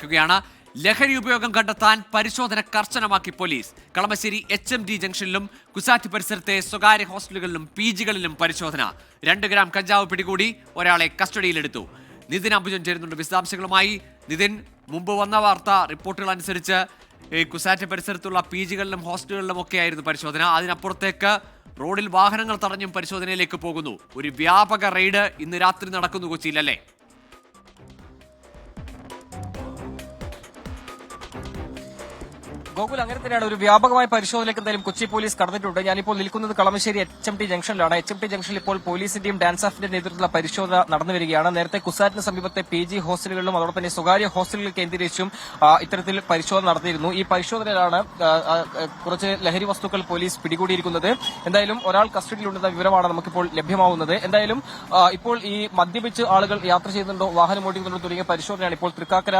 നടക്കുകയാണ്. ലഹരി ഉപയോഗം കണ്ടെത്താൻ പരിശോധന കർശനമാക്കി പോലീസ്. കളമശ്ശേരി HMT ജംഗ്ഷനിലും കുസാറ്റ് പരിസരത്തെ സ്വകാര്യ ഹോസ്റ്റലുകളിലും PGകളിലും പരിശോധന. 2 ഗ്രാം കഞ്ചാവ് പിടികൂടി, ഒരാളെ കസ്റ്റഡിയിലെടുത്തു. നിതിൻ അംബുജൻ ചേരുന്നുണ്ട് വിശദാംശങ്ങളുമായി. നിതിൻ, മുമ്പ് വന്ന വാർത്ത റിപ്പോർട്ടുകൾ അനുസരിച്ച് കുസാറ്റ് പരിസരത്തുള്ള PGകളിലും ഹോസ്റ്റലുകളിലും ഒക്കെയായിരുന്നു പരിശോധന. അതിനപ്പുറത്തേക്ക് റോഡിൽ വാഹനങ്ങൾ തടഞ്ഞും പരിശോധനയിലേക്ക് പോകുന്നു. ഒരു വ്യാപക റെയ്ഡ് ഇന്ന് രാത്രി നടക്കുന്നു കൊച്ചിയിലല്ലേ? ഗോകുൽ, അങ്ങനെ തന്നെയാണ്. ഒരു വ്യാപകമായ പരിശോധനയ്ക്ക് എന്തായാലും കൊച്ചി പോലീസ് കടന്നിട്ടുണ്ട്. ഞാനിപ്പോൾ നിൽക്കുന്നത് കളമശ്ശേരി HMT ജംഗ്ഷനിലാണ്. HMT ജംഗ്ഷനിൽ ഇപ്പോൾ പോലീസിന്റെയും ഡാൻസ് ഓഫിന്റെ നേതൃത്വത്തിലുള്ള പരിശോധന നടന്നു വരികയാണ്. നേരത്തെ കുസാറ്റിന് സമീപത്തെ PG ഹോസ്റ്റലുകളിലും അതോടൊപ്പം തന്നെ സ്വകാര്യ ഹോസ്റ്റലുകൾ കേന്ദ്രീകരിച്ചും ഇത്തരത്തിൽ പരിശോധന നടത്തിയിരുന്നു. ഈ പരിശോധനയിലാണ് കുറച്ച് ലഹരി വസ്തുക്കൾ പോലീസ് പിടികൂടിയിരിക്കുന്നത്. എന്തായാലും ഒരാൾ കസ്റ്റഡിയിലുണ്ടെന്ന വിവരമാണ് നമുക്കിപ്പോൾ ലഭ്യമാവുന്നത്. എന്തായാലും ഇപ്പോൾ ഈ മദ്യപിച്ച് ആളുകൾ യാത്ര ചെയ്യുന്നുണ്ടോ, വാഹനം ഓടിക്കുന്നുണ്ടോ തുടങ്ങിയ പരിശോധനയാണ് ഇപ്പോൾ തൃക്കാക്കര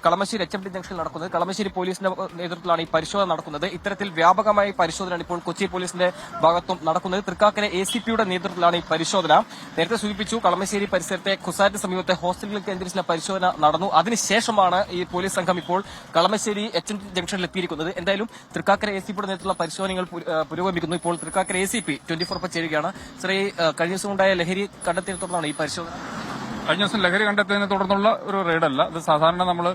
കളമശ്ശേരി HMT ജംഗ്ഷനിൽ നടക്കുന്നത്. കളമശ്ശേരി പോലീസിന്റെ നേതൃത്വത്തിലാണ് ഈ പരിശോധന നടക്കുന്നത്. ഇത്തരത്തിൽ വ്യാപകമായ പരിശോധനയാണ് ഇപ്പോൾ കൊച്ചി പോലീസിന്റെ ഭാഗത്തും നടക്കുന്നത്. തൃക്കാക്കര ACPയുടെ നേതൃത്വത്തിലാണ് ഈ പരിശോധന. നേരത്തെ സൂചിപ്പിച്ചു, കളമശ്ശേരി പരിസരത്തെ കുസാറ്റ് സമീപത്തെ ഹോസ്റ്റലുകൾ കേന്ദ്രീകരിച്ചുള്ള പരിശോധന നടന്നു. അതിനുശേഷമാണ് ഈ പോലീസ് സംഘം ഇപ്പോൾ കളമശ്ശേരി HMT ജംഗ്ഷനിൽ എത്തിയിരിക്കുന്നത്. എന്തായാലും തൃക്കാക്കര ACPയുടെ നേതൃത്വത്തിലുള്ള പരിശോധനകൾ പുരോഗമിക്കുന്നു. ഇപ്പോൾ തൃക്കാക്കര ACP 24 ചേരുകയാണ്. ശ്രീ, കഴിഞ്ഞ ദിവസം ഉണ്ടായ ലഹരി കണ്ടെത്തിയതിനെ തുടർന്നാണ് ഈ പരിശോധന? കഴിഞ്ഞ ദിവസം ലഹരി കണ്ടെത്തിയതിനെ തുടർന്നുള്ള ഒരു റെയ്ഡല്ല. ഇത് സാധാരണ നമ്മൾ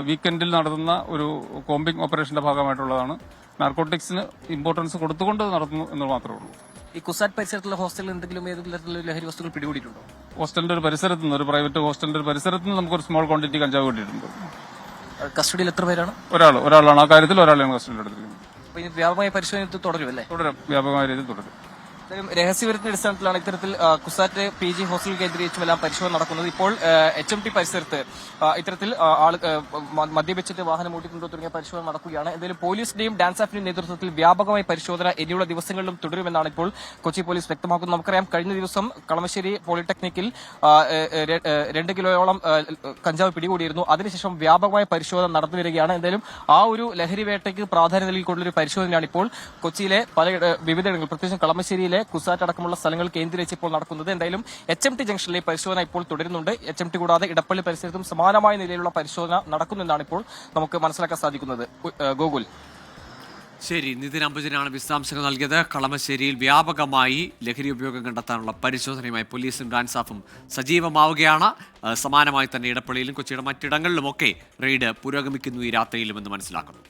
വീക്കെൻഡിൽ നടത്തുന്ന ഒരു കോമ്പിംഗ് ഓപ്പറേഷന്റെ ഭാഗമായിട്ടുള്ളതാണ്. നാർക്കോട്ടിക്സിന് ഇമ്പോർട്ടൻസ് കൊടുത്തുകൊണ്ട് നടത്തുന്നു എന്ന് മാത്രമേ ഉള്ളൂ. ഈ കുസാറ്റ് പരിസരത്തുള്ള ഹോസ്റ്റലിൽ ഏതെങ്കിലും തരത്തിലുള്ള ലഹരി വസ്തുക്കൾ പിടികൂടിയിട്ടുണ്ടോ? ഹോസ്റ്റലിന്റെ ഒരു പരിസരത്ത് നിന്ന്, ഒരു പ്രൈവറ്റ് ഹോസ്റ്റലിന്റെ ഒരു പരിസരത്ത് നിന്ന് നമുക്കൊരു സ്മോൾ ക്വാണ്ടിറ്റി കഞ്ചാവ് കിട്ടിയിട്ടുണ്ട്. കസ്റ്റഡിയിൽ എത്ര പേരാണ്? ഒരാളാണ്. ആ കാര്യത്തിൽ ഒരാളെയാണ് കസ്റ്റഡിയിൽ എടുത്തിരിക്കുന്നത്. അപ്പൊ ഈ വ്യാപകമായ പരിശോധന തുടരുമല്ലേ? തുടരും, വ്യാപകമായ രീതിയിൽ തുടരും. രഹസ്യവിവരത്തിന്റെ അടിസ്ഥാനത്തിലാണ് ഇത്തരത്തിൽ കുസാറ്റ് PG ഹോസ്റ്റൽ കേന്ദ്രീകരിച്ചുമെല്ലാം പരിശോധന നടക്കുന്നത്. ഇപ്പോൾ HMT പരിസരത്ത് ഇത്തരത്തിൽ മദ്യപിച്ചിട്ട് വാഹനം ഓടിക്കൊണ്ടോ തുടങ്ങിയ പരിശോധന നടക്കുകയാണ്. എന്തായാലും പോലീസിന്റെയും ഡാൻസ് ഓഫിന്റെയും നേതൃത്വത്തിൽ വ്യാപകമായ പരിശോധന ഇനിയുള്ള ദിവസങ്ങളിലും തുടരുമെന്നാണ് ഇപ്പോൾ കൊച്ചി പോലീസ് വ്യക്തമാക്കുന്നത്. നമുക്കറിയാം, കഴിഞ്ഞ ദിവസം കളമശ്ശേരി പോളിടെക്നിക്കിൽ 2 കിലോയോളം കഞ്ചാവ് പിടികൂടിയിരുന്നു. അതിനുശേഷം വ്യാപകമായ പരിശോധന നടന്നു വരികയാണ്. എന്തായാലും ആ ഒരു ലഹരി വേട്ടയ്ക്ക് പ്രാധാന്യം നൽകിക്കൊണ്ടുള്ള ഒരു പരിശോധനയാണ് ഇപ്പോൾ കൊച്ചിയിലെ വിവിധയിടങ്ങളിൽ, പ്രത്യേകിച്ചും കളമശ്ശേരിയിലെ കുസാറ്റ് അടക്കമുള്ള സ്ഥലങ്ങൾ കേന്ദ്രീകരിച്ച് ഇപ്പോൾ നടക്കുന്നത്. എന്തായാലും HMT ജംഗ്ഷനിലെ പരിശോധന ഇപ്പോൾ തുടരുന്നുണ്ട്. HMT കൂടാതെ ഇടപ്പള്ളി പരിസരത്തും സമാനമായ നിലയിലുള്ള പരിശോധന നടക്കുന്നെന്നാണ് ഇപ്പോൾ നമുക്ക് മനസ്സിലാക്കാൻ സാധിക്കുന്നത്. ഗോകുൽ, ശരി, നിതിൻ അംബുജനാണ് വിശദാംശങ്ങൾ നൽകിയത്. കളമശ്ശേരിയിൽ വ്യാപകമായി ലഹരി ഉപയോഗം കണ്ടെത്താനുള്ള പരിശോധനയുമായി പോലീസും ഡാൻസ് ഓഫും സജീവമാവുകയാണ്. സമാനമായി തന്നെ ഇടപ്പള്ളിയിലും കൊച്ചിയുടെ മറ്റിടങ്ങളിലുമൊക്കെ റെയ്ഡ് പുരോഗമിക്കുന്നു ഈ രാത്രിയിലുമെന്ന് മനസ്സിലാക്കുന്നു.